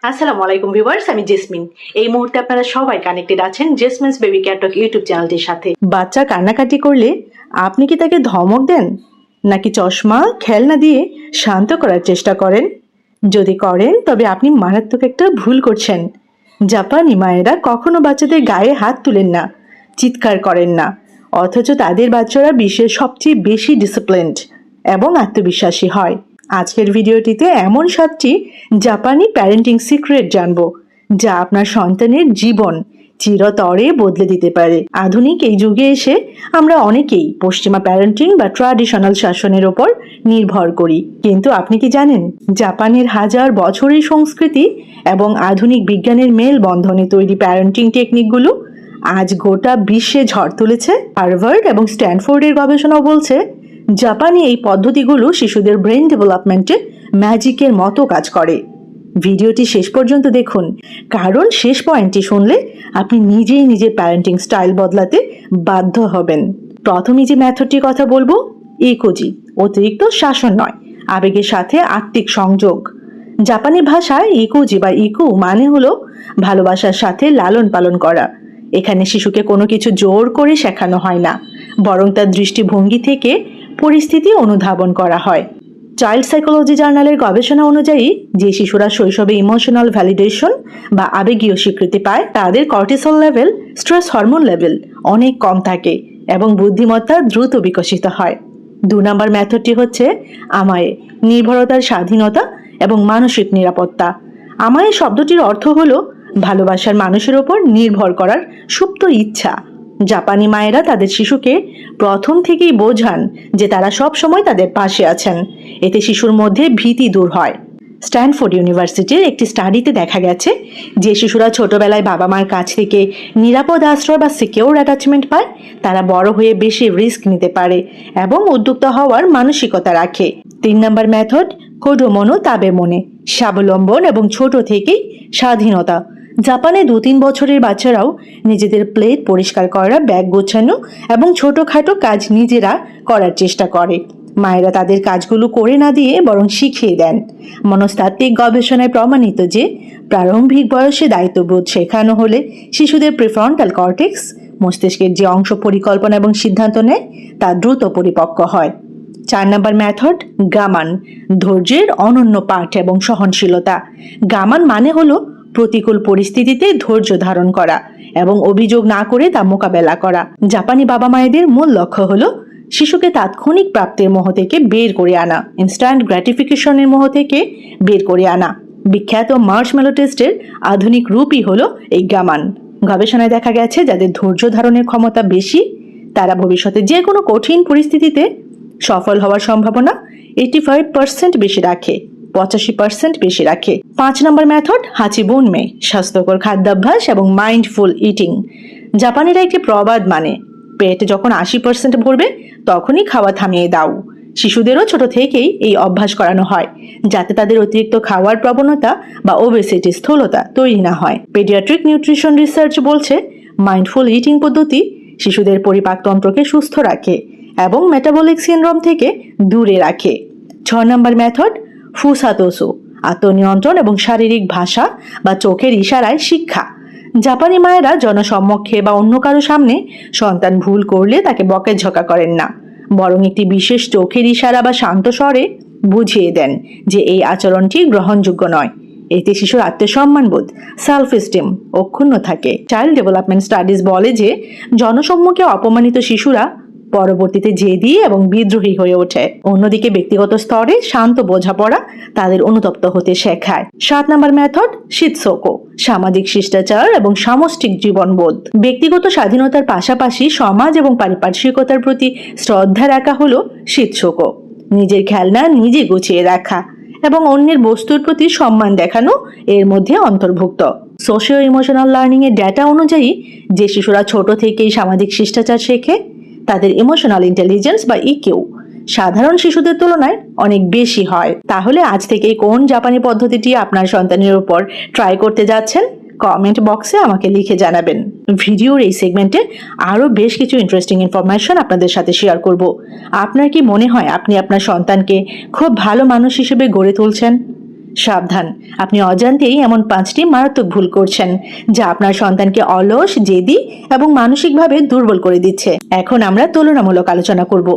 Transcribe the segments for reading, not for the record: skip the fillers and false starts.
আসসালামু আলাইকুম ভিউয়ার্স, আমি জেসমিন। এই মুহূর্তে আপনারা সবাই কানেক্টেড আছেন জেসমিনস বেবি কেয়ার টক ইউটিউব চ্যানেলটির সাথে। বাচ্চা কান্নাকাটি করলে আপনি কি তাকে ধমক দেন, নাকি চশমা খেলনা দিয়ে শান্ত করার চেষ্টা করেন? যদি করেন তবে আপনি মারাত্মক একটা ভুল করছেন। জাপানি মায়েরা কখনো বাচ্চাদের গায়ে হাত তুলেন না, চিৎকার করেন না, অথচ তাদের বাচ্চারা বিশ্বের সবচেয়ে বেশি ডিসিপ্লিনড এবং আত্মবিশ্বাসী হয়। আজকের ভিডিওটিতে এমন 7টি জাপানি প্যারেন্টিং সিক্রেট জানবো যা আপনার সন্তানের জীবন চিরতরে বদলে দিতে পারে। আধুনিক এই যুগে এসে আমরা অনেকেই পশ্চিমা প্যারেন্টিং বা ট্র্যাডিশনাল শাসনের ওপর নির্ভর করি, কিন্তু আপনি কি জানেন জাপানের হাজার বছরের সংস্কৃতি এবং আধুনিক বিজ্ঞানের মেলবন্ধনে তৈরি প্যারেন্টিং টেকনিকগুলো আজ গোটা বিশ্বে ঝড় তুলেছে। হার্ভার্ড এবং স্ট্যানফোর্ডের গবেষণাও বলছে জাপানি এই পদ্ধতিগুলো শিশুদের ব্রেন ডেভেলপমেন্টে ম্যাজিকের মতো কাজ করে। ভিডিওটি শেষ পর্যন্ত দেখুন, কারণ শেষ পয়েন্টটি শুনলে আপনি নিজেই নিজের প্যারেন্টিং স্টাইল বদলাতে বাধ্য হবেন। প্রথমে যে মেথডটির কথা বলবো, ইকোজি, অতিরিক্ত শাসন নয়, আবেগের সাথে আত্মিক সংযোগ। জাপানি ভাষায় ইকোজি বা ইকু মানে হলো ভালোবাসার সাথে লালন পালন করা। এখানে শিশুকে কোনো কিছু জোর করে শেখানো হয় না, বরং তার দৃষ্টিভঙ্গি থেকে পরিস্থিতি অনুধাবন করা হয়। চাইল্ড সাইকোলজি জার্নালের গবেষণা অনুযায়ী যে শিশুরা শৈশবে ইমোশনাল ভ্যালিডেশন বা আবেগীয় স্বীকৃতি পায় তাদের cortisol level, stress hormone level অনেক কম থাকে এবং বুদ্ধিমত্তা দ্রুত বিকশিত হয়। 2 নম্বর মেথডটি হচ্ছে আমায়ে, নির্ভরতার স্বাধীনতা এবং মানসিক নিরাপত্তা। আমায়ে শব্দটির অর্থ হলো ভালোবাসার মানুষের ওপর নির্ভর করার সুপ্ত ইচ্ছা। জাপানি মায়েরা তাদের শিশুকে প্রথম থেকেই বোঝান যে তারা সব সময় তাদের পাশে আছেন। এতে শিশুর মধ্যে ভীতি দূর হয়। স্ট্যানফোর্ড ইউনিভার্সিটির একটি স্টাডিতে দেখা গেছে যে শিশুরা ছোটবেলায় বাবা মার কাছ থেকে নিরাপদ আশ্রয় বা সিকিউর অ্যাটাচমেন্ট পায় তারা বড় হয়ে বেশি রিস্ক নিতে পারে এবং উদ্যোক্তা হওয়ার মানসিকতা রাখে। 3 নম্বর মেথড কোডোমোনো তাবে মনে, স্বাবলম্বন এবং ছোট থেকেই স্বাধীনতা। জাপানে 2-3 বছরের বাচ্চারাও নিজেদের প্লেট পরিষ্কার করা, ব্যাগ গোছানো এবং ছোটখাটো কাজ নিজেরা করার চেষ্টা করে। মায়েরা তাদের কাজগুলো করে না দিয়ে বরং শিখিয়ে দেন। মনস্তাত্ত্বিক গবেষণায় প্রমাণিত যে প্রারম্ভিক বয়সে দায়িত্ববোধ শেখানো হলে শিশুদের প্রিফ্রন্টাল কর্টেক্স, মস্তিষ্কের যে অংশ পরিকল্পনা এবং সিদ্ধান্ত নেয়, তা দ্রুত পরিপক্ক হয়। 4 নম্বর মেথড গামান, ধৈর্যের অনন্য পাঠ এবং সহনশীলতা। গামান মানে হলো প্রতিকূল পরিস্থিতিতে ধৈর্য ধারণ করা এবং অভিযোগ না করে তা মোকাবেলা করা। জাপানি বাবা মায়েদের মূল লক্ষ্য হলো শিশুকে তাৎক্ষণিক প্রাপ্তির মোহ থেকে বের করে আনা, ইনস্ট্যান্ট গ্র্যাটিফিকেশনের মোহ থেকে বের করে আনা। বিখ্যাত মার্শমেলো টেস্টের আধুনিক রূপই হলো এই গামান। গবেষণায় দেখা গেছে যাদের ধৈর্য ধারণের ক্ষমতা বেশি তারা ভবিষ্যতে যে কোনো কঠিন পরিস্থিতিতে সফল হওয়ার সম্ভাবনা 85% বেশি রাখে, 85% বেশি রাখে। 5 নম্বর মেথড হাচিবুনমে, স্বাস্থ্যকর খাদ্যাভ্যাস এবং মাইন্ডফুল ইটিং। জাপানিরা একটি প্রবাদ মানে পেট যখন 80% ভরবে তখনই খাওয়া থামিয়ে দাও। শিশুদেরও ছোট থেকেই এই অভ্যাস করানো হয় যাতে তাদের অতিরিক্ত খাওয়ার প্রবণতা বা ওবেসিটি, স্থূলতা তৈরি না হয়। পেডিয়াট্রিক নিউট্রিশন রিসার্চ বলছে মাইন্ডফুল ইটিং পদ্ধতি শিশুদের পরিপাকতন্ত্রকে সুস্থ রাখে এবং মেটাবলিক সিনড্রোম থেকে দূরে রাখে। 6 নম্বর মেথড ফুসাতোসু, আত্মনিয়ন্ত্রণ এবং শারীরিক ভাষা বা চোখের ইশারায় শিক্ষা। জাপানি মায়েরা জনসম্মুখে বা অন্য কারো সামনে সন্তান ভুল করলে তাকে বকাঝকা করেন না, বরং একটি বিশেষ চোখের ইশারা বা শান্ত স্বরে বুঝিয়ে দেন যে এই আচরণটি গ্রহণযোগ্য নয়। এতে শিশুর আত্মসম্মানবোধ, সেলফ এস্টিম অক্ষুণ্ণ থাকে। চাইল্ড ডেভেলপমেন্ট স্টাডিজ বলে যে জনসম্মুখে অপমানিত শিশুরা পরবর্তীতে জেদি এবং বিদ্রোহী হয়ে ওঠে। অন্যদিকে ব্যক্তিগত স্তরে শান্ত বোঝাপড়া তাদের অনুতপ্ত হতে শেখায়। 7 নম্বর মেথড শিতসোকো, সামাজিক শিষ্টাচার এবং সামষ্টিক জীবনবোধ। ব্যক্তিগত স্বাধীনতার পাশাপাশি সমাজ এবং পারিপার্শ্বিকতার প্রতি শ্রদ্ধা রাখা হলো শিতসোকো। নিজের খেলনা নিজে গুছিয়ে রাখা এবং অন্যের বস্তুর প্রতি সম্মান দেখানো এর মধ্যে অন্তর্ভুক্ত। সোশিও ইমোশনাল লার্নিং এর ডেটা অনুযায়ী যে শিশুরা ছোট থেকেই সামাজিক শিষ্টাচার শেখে তাদের ইমোশনাল ইন্টেলিজেন্স বা ইকিউ সাধারণ শিশুদের তুলনায় অনেক বেশি হয়। তাহলে আজ থেকেই কোন জাপানি পদ্ধতিটি আপনার সন্তানের উপর ট্রাই করতে যাচ্ছেন কমেন্ট বক্সে আমাকে লিখে জানাবেন। ভিডিওর এই সেগমেন্টে আরও বেশ কিছু ইন্টারেস্টিং ইনফরমেশন আপনাদের সাথে শেয়ার করব। আপনার কি মনে হয় আপনি আপনার সন্তানকে খুব ভালো মানুষ হিসেবে গড়ে তুলছেন? সাবধান, আপনি অজান্তেই এমন 5টি মারাত্মক ভুল করছেন যা আপনার সন্তানকে অলস, জেদি এবং মানসিকভাবে দুর্বল করে দিচ্ছে। এখন আমরা তুলনামূলক আলোচনা করব,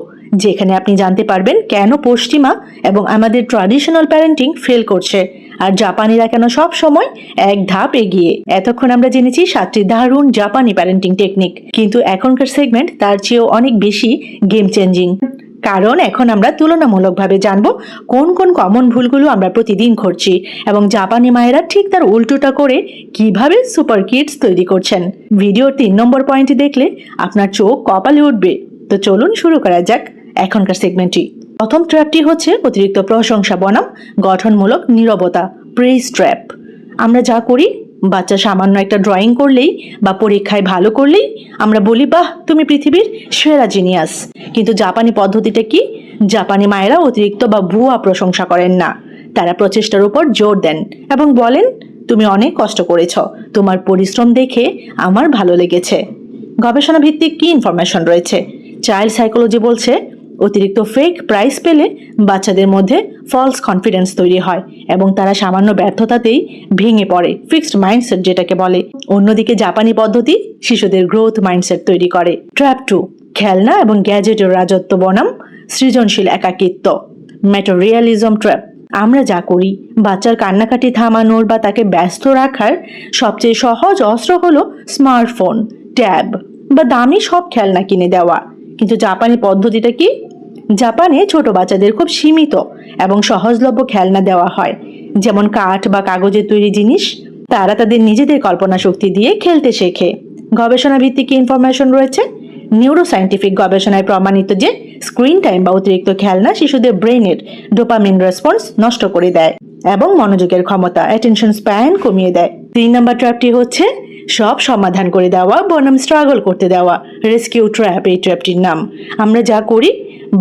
যেখানে আপনি জানতে পারবেন কেন পশ্চিমা এবং আমাদের ট্র্যাডিশনাল প্যারেন্টিং ফেল করছে আর জাপানিরা কেন সব সময় এক ধাপ এগিয়ে। এতক্ষণ আমরা জেনেছি 7টি দারুণ জাপানি প্যারেন্টিং টেকনিক, কিন্তু এখনকার সেগমেন্ট তার চেয়েও অনেক বেশি গেম চেঞ্জিং। কারণ এখন আমরা তুলনামূলকভাবে জানবো কোন কোন কমন ভুলগুলো আমরা প্রতিদিন করছি এবং জাপানি মায়েরা ঠিক তার উল্টোটা করে কিভাবে সুপার কিডস তৈরি করছেন। ভিডিওর 3 নম্বর পয়েন্টটি দেখলে আপনার চোখ কপালে উঠবে। তো চলুন শুরু করা যাক এখনকার সেগমেন্টটি। প্রথম ট্র্যাপটি হচ্ছে অতিরিক্ত প্রশংসা বনাম গঠনমূলক নীরবতা, প্রেজ ট্র্যাপ। আমরা যা করি, বাচ্চা সামান্য একটা ড্রয়িং করলেই বা পরীক্ষায় ভালো করলেই আমরা বলি, বাহ তুমি পৃথিবীর সেরা জিনিয়াস। কিন্তু জাপানি পদ্ধতিটা কি? জাপানি মায়েরা অতিরিক্ত বা ভুয়া প্রশংসা করেন না। তারা প্রচেষ্টার উপর জোর দেন এবং বলেন, তুমি অনেক কষ্ট করেছ, তোমার পরিশ্রম দেখে আমার ভালো লেগেছে। গবেষণা ভিত্তিক কি ইনফরমেশন রয়েছে? চাইল্ড সাইকোলজি বলছে অতিরিক্ত ফেক প্রাইস পেলে বাচ্চাদের মধ্যে ফলস কনফিডেন্স তৈরি হয় এবং তারা সামান্য ব্যর্থতাতেই ভেঙে পড়ে, ফিক্সড মাইন্ডসেট যেটাকে বলে। অন্যদিকে জাপানি পদ্ধতি শিশুদের গ্রোথ মাইন্ডসেট তৈরি করে। ট্র্যাপ 2, খেলনা এবং গ্যাজেটের রাজত্ব বনাম সৃজনশীল একাকিত্ব, ম্যাটেরিয়ালিজম ট্র্যাপ। আমরা যা করি, বাচ্চার কান্নাকাটি থামানোর বা তাকে ব্যস্ত রাখার সবচেয়ে সহজ অস্ত্র হলো স্মার্টফোন, ট্যাব বা দামি সব খেলনা কিনে দেওয়া। কিন্তু জাপানি পদ্ধতিটা কি? জাপানে ছোট বাচ্চাদের খুব সীমিত এবং সহজলভ্য খেলনা দেওয়া হয়, যেমন কাঠ বা কাগজের তৈরি জিনিস। তারা তাদের নিজেদের কল্পনা শক্তি দিয়ে খেলতে শেখে। গবেষণা ভিত্তিক ইনফরমেশন রয়েছে। নিউরোসায়েন্টিফিক গবেষণায় প্রমাণিত যে স্ক্রিন টাইম বা অতিরিক্ত খেলনা শিশুদের ব্রেনের ডোপামিন রেসপন্স নষ্ট করে দেয় এবং মনোযোগের ক্ষমতা, অ্যাটেনশন স্প্যান কমিয়ে দেয়। 3 নম্বর ট্র্যাপটি হচ্ছে সব সমাধান করে দেওয়া বনাম স্ট্রাগল করতে দেওয়া, রেস্কিউ ট্র্যাপ এই ট্র্যাপটির নাম। আমরা যা করি,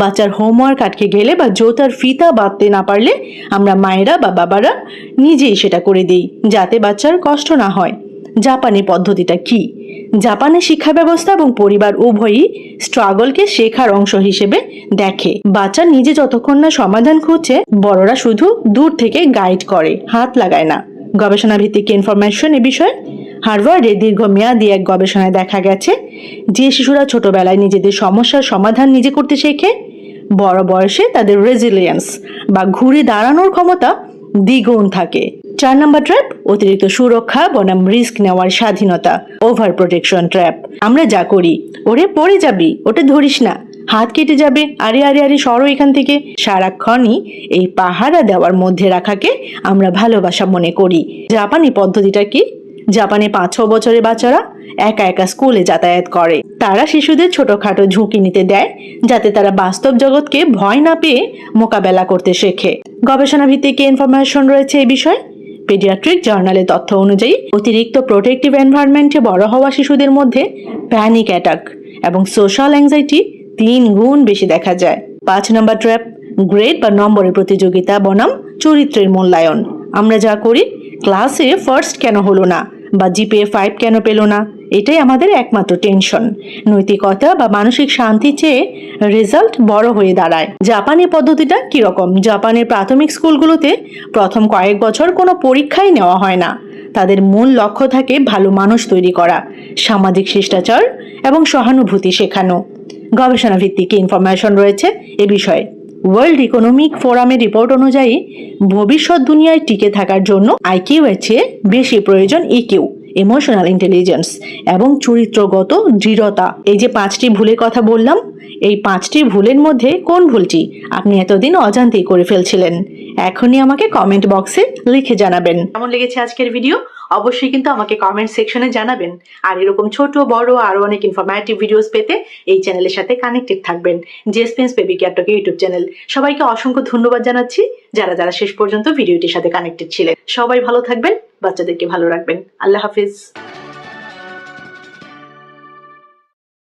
বাচ্চার হোমওয়ার্ক আটকে গেলে বা জোতার ফিতা বাঁধতে না পারলে আমরা মায়েরা বা বাবারা নিজেই সেটা করে দিই, যাতে বাচ্চার কষ্ট না হয়। জাপানি পদ্ধতিটা কি? জাপানের শিক্ষা ব্যবস্থা এবং পরিবার উভয়ই স্ট্রাগলকে শেখার অংশ হিসেবে দেখে। বাচ্চা নিজে যতক্ষণ না সমাধান খুঁজছে, বড়রা শুধু দূর থেকে গাইড করে, হাত লাগায় না। গবেষণা ভিত্তিক ইনফরমেশন এ বিষয়ে হার্ভার্ডে দীর্ঘমেয়াদী এক গবেষণায় দেখা গেছে যে শিশুরা ছোটবেলায় নিজেদের সমস্যার সমাধান নিজে করতে শেখে, বড় বয়সে তাদের রেজিলিয়েন্স বা ঘুরে দাঁড়ানোর ক্ষমতা দ্বিগুণ থাকে। 4 নম্বর ট্র্যাপ, অতিরিক্ত সুরক্ষা বনাম রিস্ক নেওয়ার স্বাধীনতা, ওভার প্রোটেকশন ট্র্যাপ। আমরা যা করি, ওরে পড়ে যাবি, ওটা ধরিস না, হাত কেটে যাবে, আরে আরে আরে সরো এখান থেকে, সারাক্ষণই এই পাহারা দেওয়ার মধ্যে রাখাকে আমরা ভালোবাসা মনে করি। জাপানি পদ্ধতিটা কি? জাপানে 5-6 বছরের বাচ্চারা একা একা স্কুলে যাতায়াত করে। তারা শিশুদের ছোটখাটো ঝুঁকি নিতে দেয় যাতে তারা বাস্তব জগৎকে ভয় না পেয়ে মোকাবেলা করতে শেখে। গবেষণা ভিত্তিক ইনফরমেশন রয়েছে এই বিষয়ে। পেডিয়াট্রিক জার্নালের তথ্য অনুযায়ী অতিরিক্ত প্রোটেক্টিভ এনভায়রনমেন্টে বড় হওয়া শিশুদের মধ্যে প্যানিক অ্যাটাক এবং সোশ্যাল অ্যাংজাইটি 3 গুণ বেশি দেখা যায়। 5 নম্বর ট্র্যাপ, গ্রেড বা নম্বরের প্রতিযোগিতা বনাম চরিত্রের মূল্যায়ন। আমরা যা করি, ক্লাসে ফার্স্ট কেন হলো না বা জিপিএ 5 কেন পেল না, এটাই আমাদের একমাত্র টেনশন। নৈতিকতা বা মানসিক শান্তি চেয়ে রেজাল্ট বড় হয়ে দাঁড়ায়। জাপানি পদ্ধতিটা কিরকম? জাপানের প্রাথমিক স্কুলগুলোতে প্রথম কয়েক বছর কোনো পরীক্ষাই নেওয়া হয় না। তাদের মূল লক্ষ্য থাকে ভালো মানুষ তৈরি করা, সামাজিক শিষ্টাচার এবং সহানুভূতি শেখানো। গবেষণা ভিত্তিক ইনফরমেশন রয়েছে এ বিষয়ে। ওয়ার্ল্ড ইকোনমিক ফোরামের রিপোর্ট অনুযায়ী ভবিষ্যৎ দুনিয়ায় টিকে থাকার জন্য আইকিউ এর চেয়ে বেশি প্রয়োজন ইকিউ, ইমোশনাল ইন্টেলিজেন্স এবং চরিত্রগত দৃঢ়তা। এই যে 5টি ভুলের কথা বললাম, এই 5টি ভুলের মধ্যে কোন ভুলটি আপনি এতদিন অজান্তেই করে ফেলছিলেন? এখনই আমাকে কমেন্ট বক্সে লিখে জানাবেন। কেমন লেগেছে আজকের ভিডিও? অবশ্যই কিন্তু আমাকে কমেন্ট সেকশনে জানাবেন। আর এরকম ছোট বড় আরো অনেক ইনফরমেটিভ ভিডিওস পেতে এই চ্যানেলের সাথে কানেক্টেড থাকবেন, Jesmin's baby care talk YouTube channel. সবাইকে অসংখ্য ধন্যবাদ জানাচ্ছি যারা যারা শেষ পর্যন্ত ভিডিওটির সাথে কানেক্টেড ছিলেন। সবাই ভালো থাকবেন, বাচ্চাদেরকে ভালো রাখবেন। আল্লাহ হাফিজ।